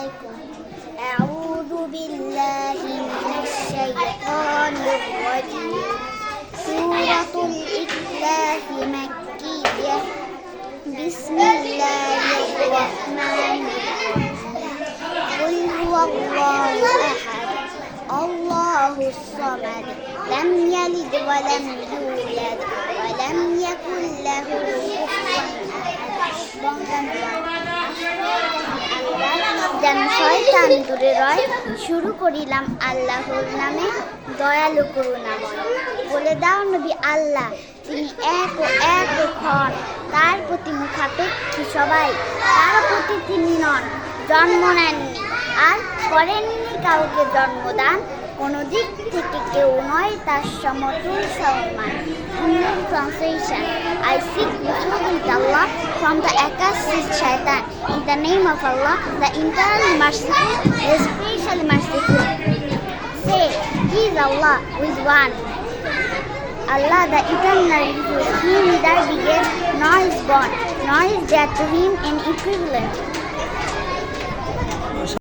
عليكم. أعوذ بالله من الشيطان الرجيم. سورة الإخلاص مكية. بسم الله الرحمن الرحيم. قل هو الله أحد الله الصمد لم يلد ولم يولد ولم يكن له كفوا أحد. যেন শয়তান দূরে রয়, শুরু করিলাম আল্লাহর নামে, দয়ালু করুণাময়। বলে দাও নবী আল্লাহ তিনি এক ও হন, তার প্রতি মুখাপেক্ষী সবাই, তার প্রতি তিনি নন, জন্ম নেননি আর করেননি কাউকে জন্মদান, কোনো দিক থেকে কেউ নয় তার সমতুল সম্মান। English translation. I seek refuge with Allah from the accursed shaitan. In the name of Allah, the eternally merciful, the especially merciful. Say, He is Allah who is one. Allah the eternal refuge. He neither begets nor is born, nor is there to Him an equivalent.